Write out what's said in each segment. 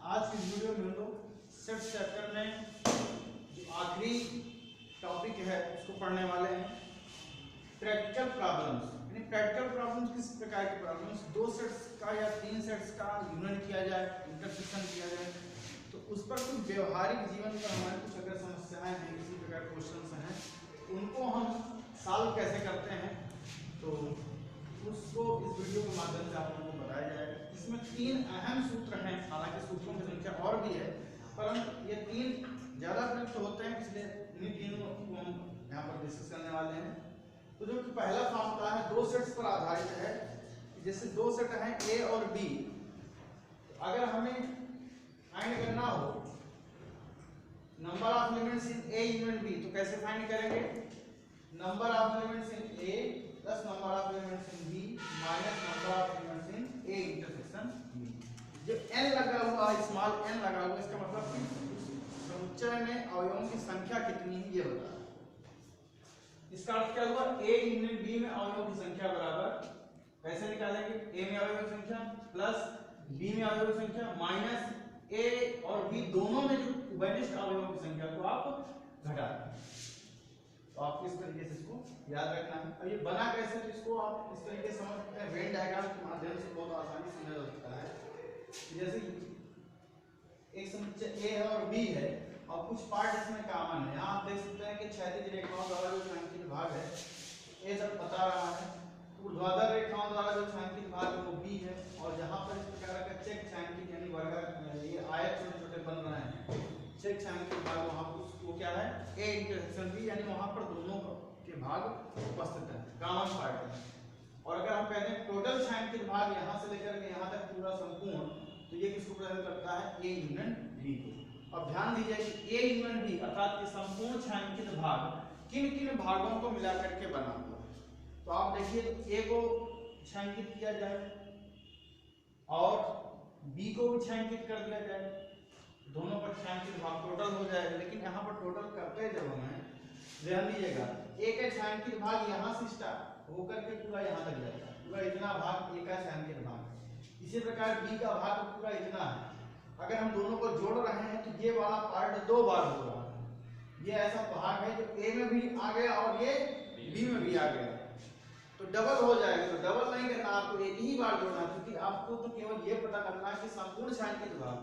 आज की वीडियो में हम लोग सिर्फ चैप्टर में जो आखिरी टॉपिक है उसको पढ़ने वाले हैं, प्रैक्टिकल प्रॉब्लम्स। यानी प्रैक्टिकल प्रॉब्लम्स किस प्रकार के प्रॉब्लम्स, दो सेट्स का या तीन सेट्स का यूनियन किया जाए, इंटरसेक्शन किया जाए, तो उस पर कुछ व्यवहारिक जीवन पर हमारे कुछ अगर समस्याएं हैं, इसी प्रकार क्वेश्चंस हैं, उनको हम सॉल्व कैसे करते हैं, तो उसको इस वीडियो के माध्यम से आप लोगों को बताया जाएगा। इसमें तीन अहम सूत्र हैं, हालांकि सूत्रों की संख्या और भी है, परंतु ये तीन ज़्यादा प्रयुक्त होते हैं, इसलिए इन्हीं तीनों को हम यहाँ पर डिस्कस करने वाले हैं। तो जो कि पहला फॉर्मूला है दो सेट्स पर आधारित है। जैसे दो सेट हैं ए और बी, तो अगर हमें फाइंड करना हो number of elements in A union B, तो कैसे फाइंड करेंगे? Number of elements in A plus number of elements in B minus number of elements in A intersection B. जो n लगा हुआ है, स्मॉल n लगा हुआ है, इसका मतलब कि समुच्चय में अवयवों की संख्या कितनी है ये बता रहा है। इसका अर्थ क्या हुआ? a यूनियन b में अवयवों की संख्या बराबर कैसे निकालेंगे? a में अवयवों की संख्या प्लस b में अवयवों की संख्या माइनस a और b दोनों में जो उभयनिष्ठ अवयवों की संख्या को आप घटा दें। तो आपको इस तरीके से इसको याद रखना है। अब ये बना कैसे, तो इसको आप इस तरीके से समझ सकते हैं, वेन डायग्राम के माध्यम से बहुत आसानी से समझा जा सकता है। जैसे एक समुच्चय ए है और बी है और कुछ पार्ट इसमें कॉमन है। यहाँ आप देख सकते हैं कि क्षैतिज रेखाओं द्वारा जो छायांकित भाग है ए तक बता रहा है, ऊर्ध्वाधर रेखाओं द्वारा जो छायांकित भाग है वो बी है, और जहाँ पर इस प्रकार का चेक छायांकित यानी वर्गाकार ये आयत छोटे छोटे बन रहे हैं, चेक छायांकित भाग वहाँ पर वो क्या है? ए इंटरसेक्शन बी, यानी वहाँ पर दोनों के भाग उपस्थित हैं, कॉमन पार्ट है। और अगर हम कहते हैं टोटल छायांकित भाग यहाँ से लेकर के यहाँ तक पूरा संपूर्ण, तो ये किसको प्रेजेंट करता है? ए यूनियन बी को। अब ध्यान दीजिए कि ए यूनियन बी अर्थात ये संपूर्ण छायांकित भाग किन किन भागों को मिलाकर के बना हुआ है। तो आप देखिए ए को छायांकित किया जाए और बी को भी छायांकित कर दिया जाए, दोनों पर छायांकित भाग टोटल हो जाएगा। लेकिन यहाँ पर टोटल करते जब हमें ध्यान दीजिएगा, ए का छायांकित भाग यहाँ से स्टार्ट होकर के पूरा यहाँ तक जाएगा, पूरा इतना भाग ए का छायांकित भाग है। इसी प्रकार बी का भाग पूरा इतना है। अगर हम दोनों को जोड़ रहे हैं तो ये वाला पार्ट दो बार हो रहा है। ये ऐसा भाग है जो ए में भी आ गया और ये बी में भी आ गया, तो डबल हो जाएगा। तो डबल नहीं करना, आपको एक ही बार जोड़ना, क्योंकि आपको तो केवल ये पता करना है कि संपूर्ण छायांकित भाग।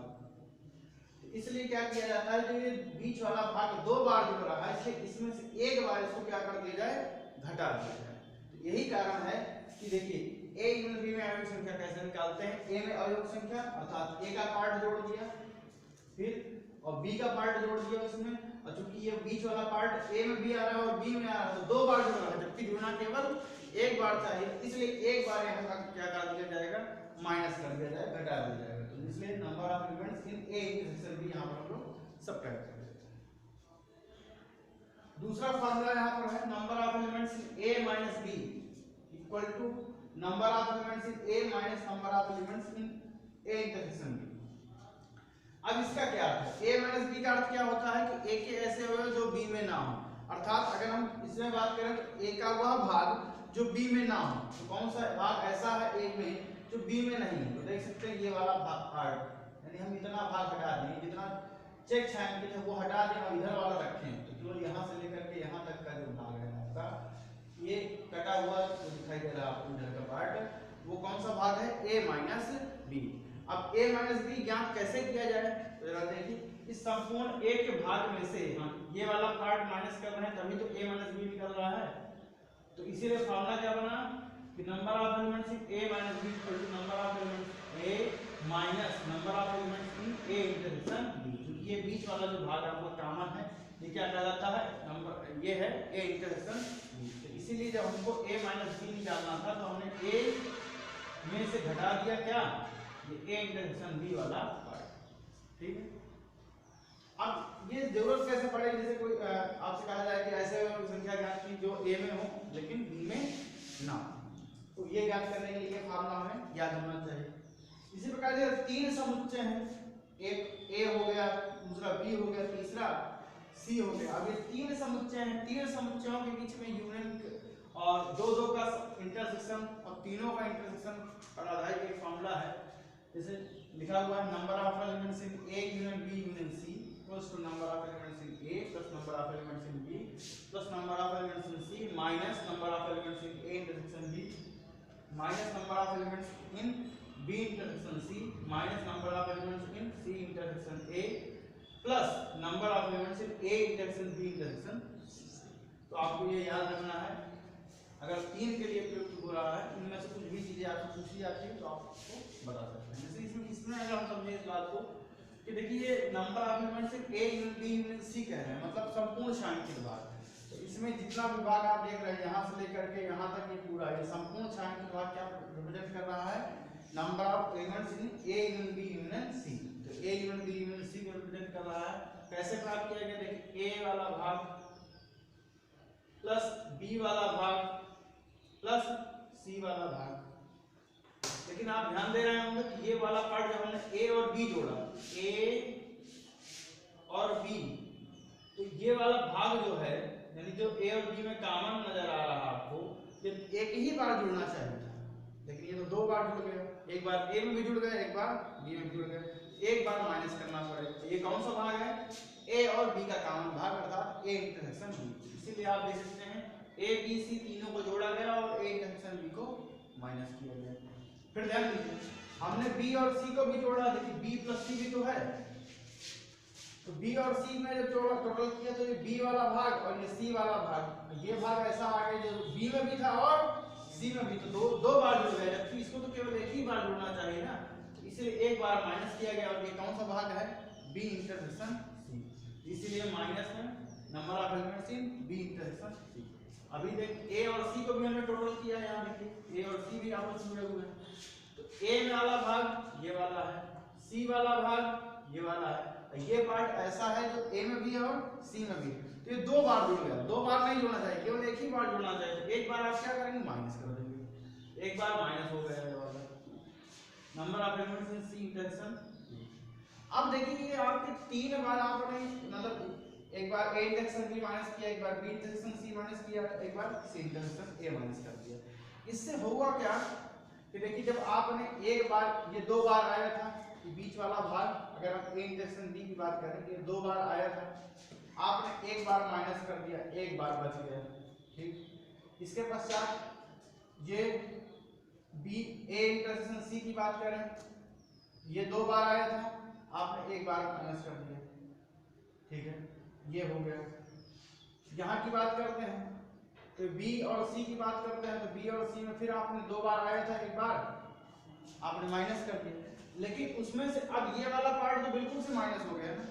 इसलिए क्या किया जाता है, जो ये बीच वाला भाग दो बार जुड़ रहा है, इसमें से एक बार इसको क्या कर दिया जाए? घटा दिया जाए। तो यही कारण है कि देखिए ए यूनियन बी में अवयव संख्या कैसे निकालते हैं? ए में अवयव संख्या अर्थात ए का पार्ट जोड़ दिया, फिर और बी का पार्ट जोड़ दिया उसमें, और चूंकि ये बीच वाला पार्ट ए में भी आ रहा है और बी में आ रहा है, तो दो बार जुड़ रहा है, जबकि जुड़ना केवल एक बार चाहिए, इसलिए एक बार यहाँ तक क्या कर दिया जाएगा? माइनस कर दिया जाएगा, घटा दिया जाएगा। तो इसलिए number of elements in A intersection B यहाँ पर हम लोग सब्ट्रैक्ट कर देते हैं। दूसरा फार्मूला यहाँ पर है number of elements in A minus B equal to number of elements in A minus number of elements in A intersection B. अब इसका क्या अर्थ है? ए माइनस बी का अर्थ क्या होता है कि ए के ऐसे अवयव जो बी में ना हो, अर्थात अगर हम इसमें बात करें तो ए का वह भाग जो बी में ना हो, तो कौन सा भाग ऐसा है ए में जो बी में नहीं है? तो देख सकते हैं ये वाला पार्ट, यानी हम इतना भाग हटा दिए, जितना चेक छायांकित है वो हटा दिए और इधर वाला रखें, तो केवल यहाँ से लेकर के यहाँ तक का जो भाग है आपका, ये कटा हुआ जो दिखाई दे रहा है आपको इधर का पार्ट, वो कौन सा भाग है? ए माइनस बी। अब ए माइनस बी ज्ञात कैसे किया जाए? तो जरा देखिए, इस संपूर्ण ए के भाग में से हम ये वाला पार्ट माइनस कर रहे हैं, तभी तो ए माइनस बी निकल रहा है। तो इसीलिए फार्मूला क्या बना कि number of elements in A minus B equal to number of elements A minus number of elements in A intersection B. ये बीच वाला जो भाग आपका कॉमन है, ये क्या कहलाता है? नंबर, ये है ए इंटरसेक्शन बी। तो इसीलिए जब हमको ए माइनस बी निकालना था तो हमने ए में से घटा दिया क्या? ये ए इंटरसेक्शन बी वाला पार्ट। ठीक है, अब ये जरूरत कैसे पड़ेगी? जैसे कोई आपसे कहा जाए कि ऐसे संख्या ज्ञात की जो ए में हो लेकिन बी में ना, तो ये ज्ञात करने के लिए ये फार्मूला हमें याद होना चाहिए। इसी प्रकार से तीन समुच्चय हैं, एक ए हो गया, दूसरा बी हो गया, तीसरा सी हो गया। अब ये तीन समुच्चय हैं, तीन समुच्चयों के बीच में यूनियन और दो दो का इंटरसेक्शन और तीनों का इंटरसेक्शन पर आधारित एक फार्मूला है। जैसे लिखा हुआ है number of elements in A union B union C equals to number of elements in A plus number of elements in B plus number of elements in C minus number of elements in A intersection B minus number of elements in B intersection C minus number of elements in C intersection A plus number of elements in A intersection B intersection. तो आपको ये याद रखना है, अगर 3 के लिए प्रयुक्त हो रहा है इनमें से कुछ भी चीजें आपसे पूछी जाती है तो आप उसको बता सकते हैं। जैसे इसमें अगर हम समझे इस बात को कि देखिए number of elements in A union B union C कह रहे हैं, मतलब संपूर्ण छायांकित भाग। तो इसमें जितना भी भाग आप देख रहे हैं यहाँ से लेकर के यहाँ तक ये पूरा ये संपूर्ण छायांकित भाग क्या रिप्रेजेंट कर रहा है, number of elements in A union B union C. तो A union B union C को रिप्रेजेंट कर रहा है। कैसे प्राप्त किया गया, देखिए ए वाला भाग प्लस बी वाला भाग प्लस सी वाला भाग। लेकिन आप ध्यान दे रहे होंगे कि ये वाला पार्ट जब हमने ए और बी जोड़ा, ए और बी, तो ये वाला भाग जो है यानी जो ए और बी में कॉमन नजर आ रहा आपको, ये एक ही बार जुड़ना चाहिए था, लेकिन ये तो 2 बार जुड़ गया। एक बार ए में भी जुड़ गया, एक बार बी में जुड़ गया, एक बार माइनस करना पड़ेगा। ये कौन सा भाग है, ए और बी का कॉमन भाग अर्थात ए इंटरसेक्शन बी। इसीलिए आप देख सकते हैं ए बी सी तीनों को जोड़ा गया और ए इंटरसेक्शन बी को माइनस किया गया। फिर ध्यान दीजिए हमने बी और सी को भी जोड़ा, देखिए बी प्लस सी भी तो है, तो बी और सी में जब जोड़ा टोटल किया तो ये बी वाला भाग और ये सी वाला भाग, ये भाग ऐसा आ गया जो बी में भी था और सी में भी, तो दो बार जुड़ गया, जबकि इसको तो केवल एक ही बार जुड़ना चाहिए ना, इसलिए एक बार माइनस किया गया। और ये कौन सा भाग है, बी इंटरसेक्शन सी, इसीलिए माइनस में number of elements in B intersection C. अभी देख ए और सी को भी हमने टोटल किया है, यहाँ देखिए ए और सी भी आपस में जुड़े हुए हैं। तो ए वाला भाग ये वाला है, सी वाला भाग ये वाला है, ये पार्ट ऐसा है जो ए में भी है और सी में भी है, तो ये 2 बार जुड़ गया। 2 बार नहीं जुड़ना चाहिए, केवल एक ही बार जुड़ना चाहिए। एक बार आप क्या करेंगे, माइनस कर देंगे, एक बार माइनस हो गया ये वाला number of elements in C intersection. अब देखिए ये आपके 3 बार आपने मतलब एक बार ए इंटरसेक्शन बी माइनस किया, एक बार बी इंटरसेक्शन सी माइनस किया, एक बार सी इंटरसेक्शन ए माइनस कर दिया। इससे होगा क्या कि देखिए जब आपने एक बार ये 2 बार आया था, ये बीच वाला भाग, अगर आप ए इंटरसेक्शन बी की बात करें ये 2 बार आया था, आपने एक बार माइनस कर दिया, एक बार बच गया, ठीक। इसके पश्चात ये बी ए इंटरसेक्शन सी की बात करें, ये 2 बार आया था, आपने एक बार माइनस कर दिया, ठीक है, ये हो गया। यहाँ की बात करते हैं तो बी और सी की बात करते हैं, तो बी और सी में फिर आपने 2 बार आया था, एक बार आपने माइनस कर दिया, लेकिन उसमें से अब ये वाला पार्ट तो बिल्कुल से माइनस हो गया ना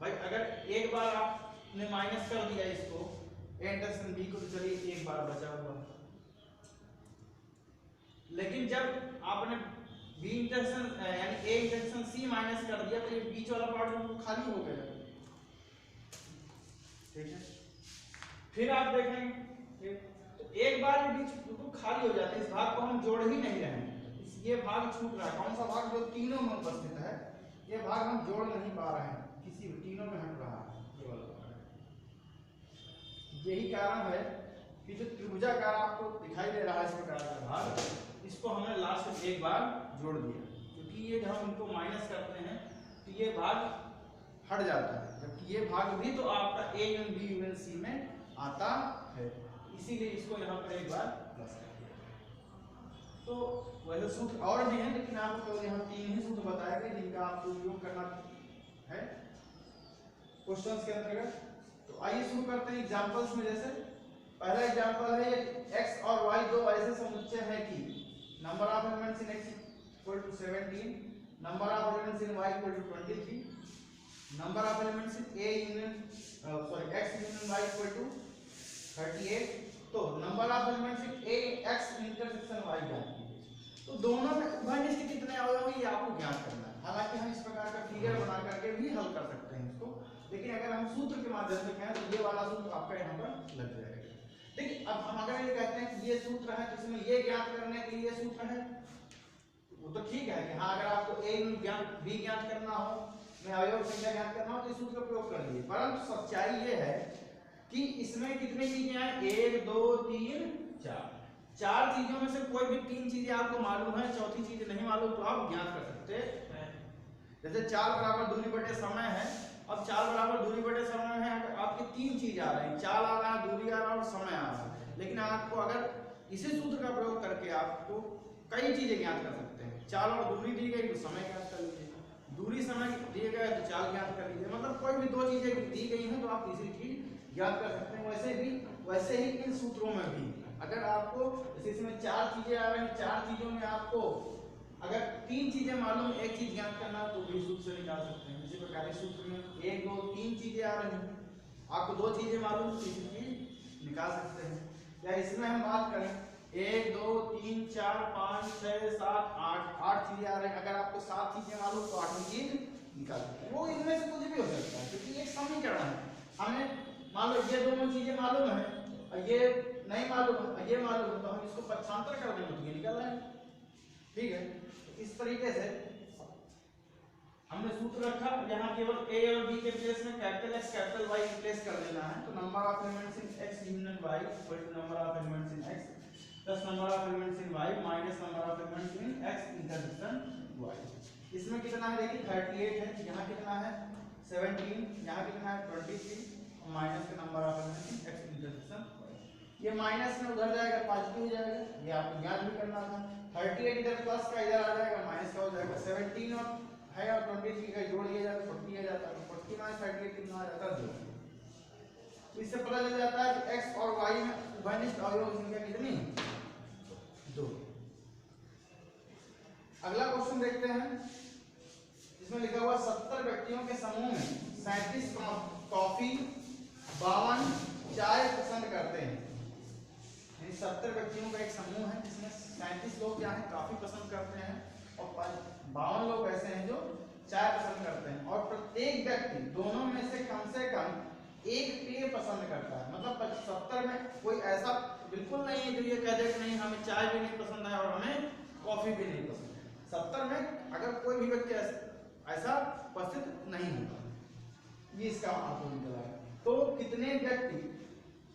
भाई। अगर एक बार आपने माइनस कर दिया इसको ए इंटरसेक्शन बी को, तो चलिए एक बार बचा हुआ, लेकिन जब आपने बी इंटरसेक्शन यानी ए इंटरसेक्शन सी माइनस कर दिया तो ये बीच वाला पार्ट तो खाली हो गया, ठीक है। फिर आप देखेंगे तो एक बार ये बीच बिल्कुल खाली हो जाता है, इस भाग को हम जोड़ ही नहीं रहे हैं, ये भाग छूट रहा है। कौन सा भाग, जो तीनों में उपस्थित है, ये भाग हम जोड़ नहीं पा रहे हैं, किसी भी तीनों में हट रहा है ये वाला भाग। यही कारण है कि जो त्रिभुजाकार आपको दिखाई दे रहा है इस प्रकार का भाग, इसको हमने लास्ट में एक बार जोड़ दिया, क्योंकि ये जब हम इनको माइनस करते हैं तो ये भाग हट जाता है, जबकि ये भाग भी तो आपका A union B union C में आता है, इसीलिए इसको यहाँ पर एक बार प्लस कर दिया। तो वैसे सूत्र और भी हैं, लेकिन आपको केवल यहाँ 3 ही सूत्र बताए गए जिनका आपको उपयोग करना है क्वेश्चंस के अंतर्गत। तो आइए शुरू करते हैं एग्जांपल्स में। जैसे पहला एग्जांपल है x और y दो ऐसे समुच्चय हैं कि number of elements in x equal to 17, number of elements in y equal to 23, number of elements in a union x union y equal to 38। तो number of elements in a x intersection y ज्ञात कीजिए। तो दोनों में उभयनिष्ठ कितने अवयव हैं ये आपको ज्ञात करना है। हालांकि हम इस प्रकार का फिगर बना करके भी हल कर सकते हैं इसको, लेकिन अगर हम सूत्र के माध्यम से कहें तो ये वाला सूत्र आपका यहाँ पर लग जाएगा। देखिए अब हम अगर ये कहते हैं कि ये सूत्र है जिसमें ये ज्ञात करने के लिए सूत्र है, वो तो ठीक है कि हाँ अगर आपको a ज्ञात b ज्ञात करना हो, में अवयव संख्या ज्ञात करना हो तो इस सूत्र का प्रयोग कर लीजिए। परंतु सच्चाई ये है कि इसमें कितनी चीजें हैं, 1 2 3 4, चार चीजों में से कोई भी तीन चीजें आपको मालूम है, चौथी चीज नहीं मालूम, तो आप ज्ञात कर सकते हैं। जैसे 4 बराबर दूरी बटे समय है, अब 4 बराबर दूरी बटे समय है, अगर आपके तीन चीज आ रही हैं, 4 आ रहा है, दूरी आ रहा है और समय आ रहा है, लेकिन आपको अगर इसी सूत्र का प्रयोग करके आपको कई चीजें ज्ञात कर सकते हैं। 4 और दूरी दी गई तो समय ज्ञात कर लीजिए, दूरी समय दिए गए तो 4 ज्ञात कर लीजिए, मतलब कोई भी दो चीजें दी गई हैं तो आप तीसरी चीज ज्ञात कर सकते हैं। वैसे ही इन सूत्रों में भी अगर आपको जैसे इसमें 4 चीजें आ रही हैं, 4 चीजों में आपको अगर तीन चीजें मालूम, एक चीज ज्ञात करना तो भी सूत्र से निकाल सकते हैं। इसी प्रकार इस सूत्र में 1 2 3 चीजें आ रही हैं, आपको दो चीजें मालूम, तीसरी चीज निकाल सकते हैं। या इसमें हम बात करें 1 2 3 4 5 6 7 8 चीजें आ रही हैं, अगर आपको 7 चीजें मालूम तो 8वीं चीज निकाल सकते हैं। वो इनमें से कुछ भी हो सकता है, क्योंकि एक समीकरण है। हमें मान लो ये दोनों चीजें मालूम है और ये नहीं मालूम है, ये मालूम है, तो हम इसको पक्षांतर कर देंगे तो ये निकल आएगा। ठीक है, इस तरीके से हमने सूत्र रखा, यहाँ केवल a और b के प्लेस में capital X capital Y replace कर देना है, तो number of elements in X union Y equal to number of elements in X plus number of elements in Y minus number of elements in X intersection Y। इसमें कितना है देखिए 38 है, यहाँ कितना है 17, यहाँ कितना है 23 और माइनस का number of elements in X intersection Y। ये माइनस में उधर जाएगा, पॉजिटिव हो जाएगा, ये आपको ज्ञात भी करना था। 38 इधर प्लस का इधर आ जाएगा, माइनस का हो जाएगा। 17 और है और 23 का जोड़ लिया जाता है 40 आ जाता है, 40 माइनस 38 कितना आ जाता है 2। तो इससे पता चल जाता है कि x और y में उभयनिष्ठ अवयव की संख्या कितनी है 2। अगला क्वेश्चन देखते हैं, इसमें लिखा हुआ 70 व्यक्तियों के समूह में 37 कॉफी 52 चाय पसंद करते हैं। 70 व्यक्तियों का एक समूह है जिसमें 37 लोग क्या है काफी पसंद करते हैं और 52 लोग ऐसे हैं जो चाय पसंद करते हैं, और प्रत्येक व्यक्ति दोनों में से कम एक पेय पसंद करता है। मतलब 70 में कोई ऐसा बिल्कुल नहीं है जो ये कह दे कि नहीं हमें चाय भी नहीं पसंद है और हमें कॉफी भी नहीं पसंद है। 70 में अगर कोई भी व्यक्ति ऐसा उपस्थित नहीं होगा, ये इसका आपको निकला है। तो कितने व्यक्ति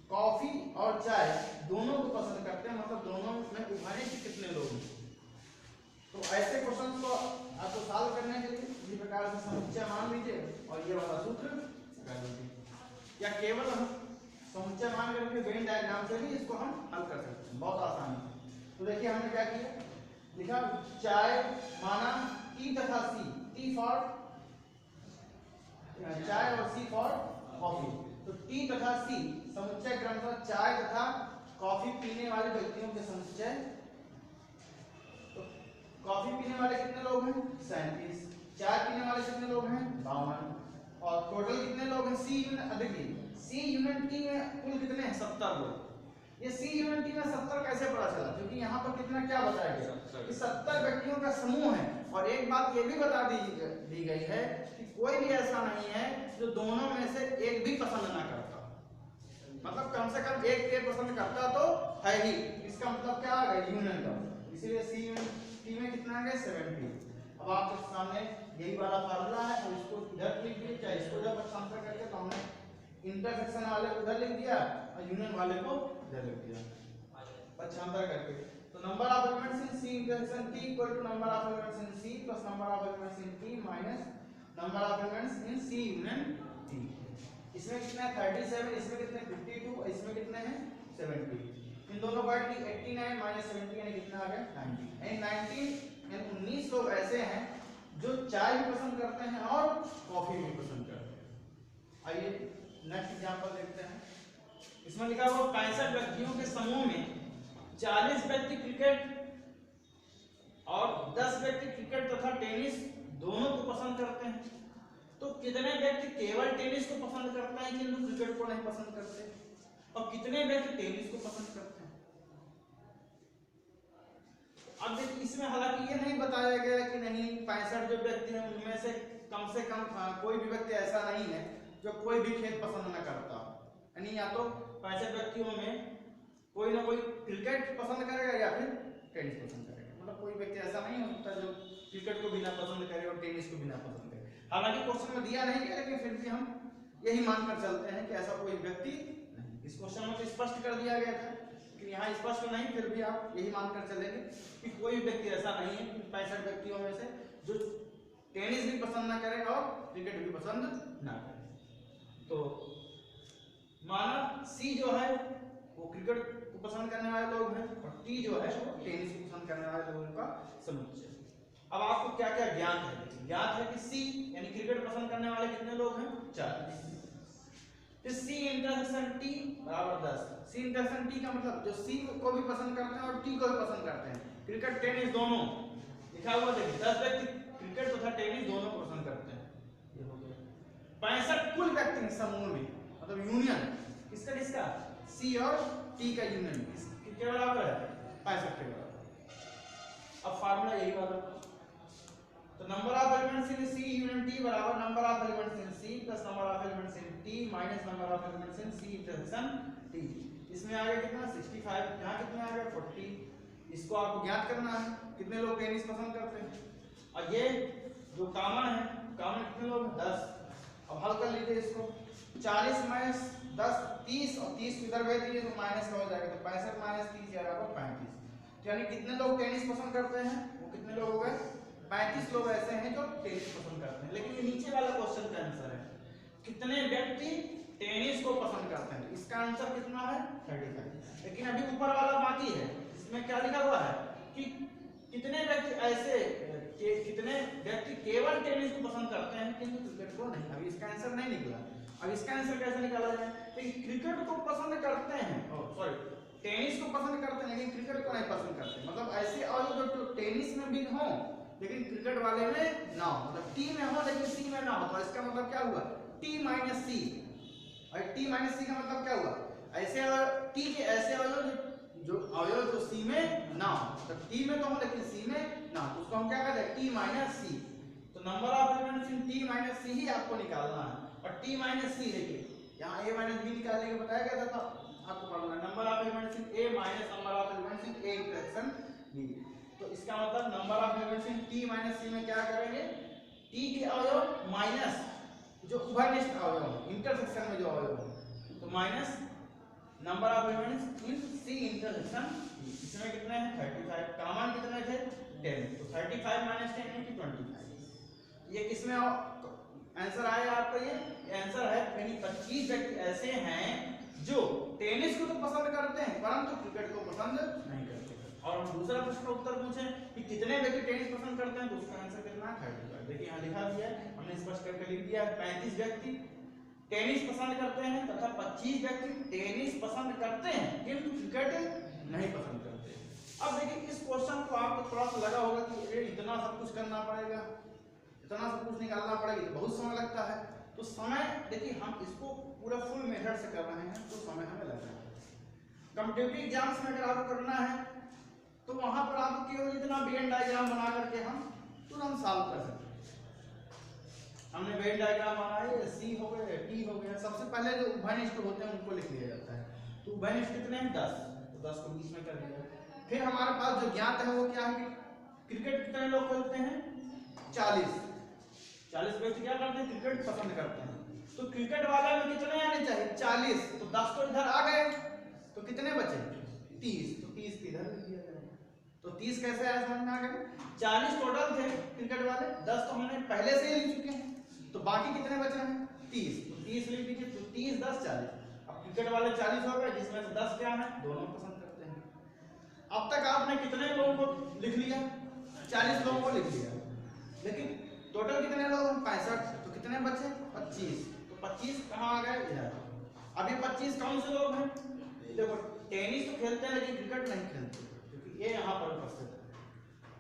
कॉफी और चाय दोनों को पसंद करते हैं, मतलब दोनों में उभयनिष्ठ कितने लोग हैं। तो ऐसे क्वेश्चन को आपको सॉल्व करने के लिए इसी प्रकार से समुच्चय मान लीजिए और ये वाला सूत्र कर लीजिए, या केवल हम समुच्चय मान करके वेन डायग्राम से भी इसको हम हल कर सकते हैं, बहुत आसान है। तो देखिए हमने क्या किया, लिखा चाय माना टी तथा सी, टी फॉर चाय और सी फॉर कॉफी। तो टी तथा सी समुच्चय क्रमशः चाय तथा कॉफी पीने वाले व्यक्तियों के समुच्चय। तो कॉफी पीने वाले कितने लोग हैं 37, चाय पीने वाले कितने लोग हैं 52, और टोटल कितने लोग हैं सी यूनिट, देखिए सी यूनिट टी में कुल कितने हैं 70 लोग। ये सी यूनिट टी में 70 कैसे पता चला, क्योंकि यहाँ पर कितना क्या बताया गया कि 70 व्यक्तियों का समूह है, और एक बात ये भी बता दी गई है कि कोई भी ऐसा नहीं है जो दोनों में से एक भी पसंद ना करता, मतलब कम से कम एक पेड़ पसंद करता तो है ही। इसका मतलब क्या आ गया यूनियन का, इसीलिए सी यूनिट टी में कितना आ गया 70। अब आपके सामने यही वाला फार्मूला है, तो इसको इधर लिख दिए, चाहे इसको इधर पक्षांतर करके, तो हमने इंटरसेक्शन वाले को उधर लिख दिया और यूनियन वाले को इधर लिख दिया पक्षांतर करके। तो number of elements in C intersection T equal to number of elements in C plus number of elements in T minus number of elements in C union T. इसमें कितना है 37, इसमें कितने 52, इसमें कितने हैं 70। इन दोनों का 89 माइनस 70 यानी कितना आ गया 90। यानी 19 लोग ऐसे हैं जो चाय भी पसंद करते हैं और कॉफी भी पसंद करते हैं। आइए नेक्स्ट एग्जांपल देखते हैं। इसमें लिखा हुआ 65 व्यक्तियों के समूह में 40 व्यक्ति क्रिकेट और 10 व्यक्ति क्रिकेट तथा टेनिस दोनों को पसंद करते हैं। तो कितने व्यक्ति केवल टेनिस को पसंद करते हैं किंतु क्रिकेट को नहीं पसंद करते, और कितने व्यक्ति टेनिस को पसंद करते हैं। अब देखिए इसमें हालांकि ये नहीं बताया गया कि नहीं 65 जो व्यक्ति हैं उनमें से कम कोई भी व्यक्ति ऐसा नहीं है जो कोई भी खेल पसंद न करता, यानी या तो 65 व्यक्तियों में कोई ना कोई क्रिकेट पसंद करेगा या फिर टेनिस पसंद करेगा, मतलब कोई व्यक्ति ऐसा नहीं होता जो क्रिकेट को भी ना पसंद करे और टेनिस को भी ना पसंद करे। हालांकि क्वेश्चन में दिया नहीं गया, लेकिन फिर भी हम यही मानकर चलते हैं कि ऐसा कोई व्यक्ति नहीं। इस क्वेश्चन में तो स्पष्ट कर दिया गया था लेकिन यहाँ स्पष्ट नहीं, फिर भी आप यही मानकर चलेंगे कि कोई व्यक्ति ऐसा नहीं है कि 65 व्यक्तियों में से जो टेनिस भी पसंद ना करे और क्रिकेट भी पसंद ना करे। तो माना सी जो है वो क्रिकेट को पसंद करने वाले लोग हैं और टी जो है वो टेनिस को पसंद करने वाले लोगों का समुच्चय। अब आपको क्या क्या ज्ञात है? ज्ञात है कि सी यानी क्रिकेट पसंद करने वाले कितने लोग हैं? 40। तो सी इंटरसेक्शन टी बराबर 10। सी इंटरसेक्शन टी का मतलब जो सी को भी पसंद करते हैं और टी को भी पसंद करते हैं, क्रिकेट टेनिस दोनों लिखा हुआ देखिए, 10 व्यक्ति क्रिकेट तथा टेनिस दोनों को पसंद करते हैं। ये हो गया 65 कुल व्यक्ति समूह में, मतलब यूनियन किसका किसका? सी और टी का यूनियन किसके बराबर है? 65 के बराबर। अब फार्मूला यही वाला, तो number of elements in C union T बराबर number of elements in C plus number of elements in T minus number of elements in C intersection T. इसमें आ गया कितना? 65, यहाँ कितने आ गए? 40। इसको आपको ज्ञात करना है कितने लोग टेनिस पसंद करते हैं, और ये जो कॉमन है, कॉमन कितने लोग? 10। अब हल कर लीजिए इसको, 40 माइनस 10 30, और 30 को इधर भेज दीजिए तो माइनस का हो जाएगा, तो 65 माइनस 30 बराबर 35। यानी कितने लोग टेनिस पसंद करते हैं? वो कितने लोग हो गए? 35 लोग ऐसे हैं जो टेनिस पसंद करते हैं। लेकिन ये नीचे वाला क्वेश्चन का आंसर है कितने व्यक्ति टेनिस को पसंद करते हैं, इसका आंसर कितना है? 35। लेकिन अभी ऊपर वाला बाकी है, इसमें क्या लिखा हुआ है कि कितने व्यक्ति ऐसे कितने व्यक्ति केवल टेनिस को पसंद करते हैं किंतु क्रिकेट को नहीं। अभी इसका आंसर नहीं निकला। अब इसका आंसर कैसे निकाला जाए? तो क्रिकेट को पसंद करते हैं, सॉरी टेनिस को पसंद करते हैं लेकिन क्रिकेट को नहीं पसंद करते, मतलब ऐसे और जो टेनिस में भी हो लेकिन क्रिकेट वाले में ना हो, मतलब टी में हो लेकिन सी में ना हो। तो इसका मतलब क्या हुआ? टी माइनस सी। और टी माइनस सी का मतलब क्या हुआ? ऐसे टी के ऐसे अवयव जो अवयव जो सी में ना हो, मतलब टी में तो हो लेकिन सी में ना हो, उसको हम क्या कहते हैं? T minus C. तो number of elements in T minus C ही आपको निकालना है। और टी माइनस सी देखिए यहाँ ए माइनस बी निकालने के बताया गया था, आपको मालूम है number of elements in A minus number of elements in A intersection B. तो इसका मतलब number of elements in T minus C में क्या करेंगे? टी के अवयव माइनस जो उभयनिष्ठ अवयव इंटरसेक्शन में जो अवयव, तो minus number of elements in C intersection. इसमें कितने हैं? 35। कॉमन कितने थे? 10। तो 35 माइनस 10 यानी 25। ये किसमें आंसर आया आपका? ये आंसर है यानी 25 व्यक्ति ऐसे हैं जो टेनिस को तो पसंद करते हैं परंतु क्रिकेट को पसंद नहीं करते। और हम दूसरा प्रश्न का उत्तर पूछें कि कितने व्यक्ति टेनिस पसंद करते हैं, तो उसका आंसर कितना है? 35। देखिए यहाँ लिखा दिया है, हमने स्पष्ट करके लिख दिया है 35 व्यक्ति टेनिस पसंद करते हैं तथा 25 व्यक्ति टेनिस पसंद करते हैं किंतु क्रिकेट नहीं पसंद करते। अब देखिए इस क्वेश्चन को आपको थोड़ा सा लगा होगा कि इतना सब कुछ करना पड़ेगा, इतना सब कुछ निकालना पड़ेगा, तो बहुत समय लगता है। तो समय देखिए हम इसको पूरा फुल मेथड से कर रहे हैं तो समय हमें लग रहा है। कॉम्पिटिटिव एग्जाम्स में अगर आपको करना है तो वहां पर आपको केवल इतना वेन डायग्राम बना करके हम तुरंत सॉल्व कर सकते हैं। हमने वेन डायग्राम बनाए, सी हो गए, टी हो गया। सबसे पहले जो उभयनिष्ठ होते हैं उनको लिख लिया जाता है। तो उभयनिष्ठ कितने हैं? 10। तो 10 को बीच में कर दिया। फिर हमारे पास जो ज्ञात है वो क्या है कि क्रिकेट कितने लोग खेलते हैं? 40। 40 व्यक्ति क्या करते हैं? क्रिकेट पसंद करते हैं। तो क्रिकेट वाला में कितने आने चाहिए? 40। तो 10 तो इधर आ गए, तो कितने बचे? 30। तो 30 इधर लिख दिया जाएगा। तो 30 कैसे आया समझ में आ गया? 40 टोटल थे क्रिकेट वाले, 10 तो हमने पहले से ही लिख चुके हैं, तो बाकी कितने बच रहे हैं? 30। तो 30 लिख दीजिए। तो 30 10 40। अब क्रिकेट वाले 40 हो गए जिसमें से 10 क्या है? दोनों पसंद करते हैं। अब तक आपने कितने लोगों को लिख लिया? 40 लोगों को लिख लिया, लेकिन टोटल कितने लोग? 65। तो कितने बचे? 25। तो 25 कहाँ आ गए? इधर। अब ये 25 कौन से लोग हैं? देखो टेनिस तो खेलते हैं लेकिन क्रिकेट नहीं खेलते क्योंकि ये यहाँ पर उपस्थित है,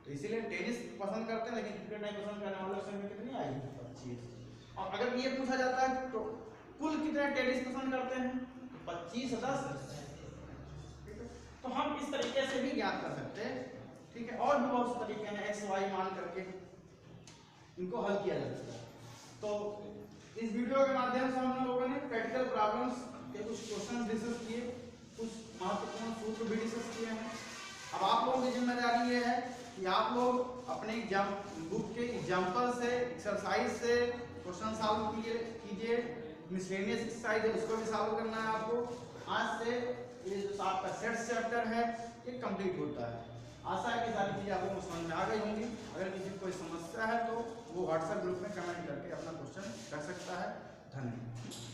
तो इसीलिए टेनिस पसंद करते हैं लेकिन क्रिकेट नहीं पसंद करने वालों की संख्या कितनी आई? 25। और अगर ये पूछा जाता है तो कुल कितने टेनिस पसंद करते हैं? 25 10। तो हम इस तरीके से भी ज्ञात कर सकते हैं, ठीक है। और भी बहुत से तरीके हैं, एक्स वाई मान करके इनको हल किया जा सकता है। तो इस वीडियो के माध्यम से हम लोगों ने प्रैक्टिकल प्रॉब्लम्स के कुछ क्वेश्चन डिस्कस किए, कुछ महत्वपूर्ण सूत्र भी डिस्कस किए हैं। अब आप लोगों की जिम्मेदारी ये है कि आप लोग अपने बुक के एग्जाम्पल से, एक्सरसाइज से क्वेश्चन सॉल्व कीजिए। मिसलेनियस एक्सरसाइज है उसको भी सॉल्व करना है आपको। आज से ये जो आपका सेट चैप्टर है ये कंप्लीट होता है। आशा है कि सारी चीज़ें आपको समझ में आ गई होंगी। अगर किसी को कोई समस्या है तो वो व्हाट्सएप ग्रुप में कमेंट करके अपना क्वेश्चन कर सकता है। धन्यवाद।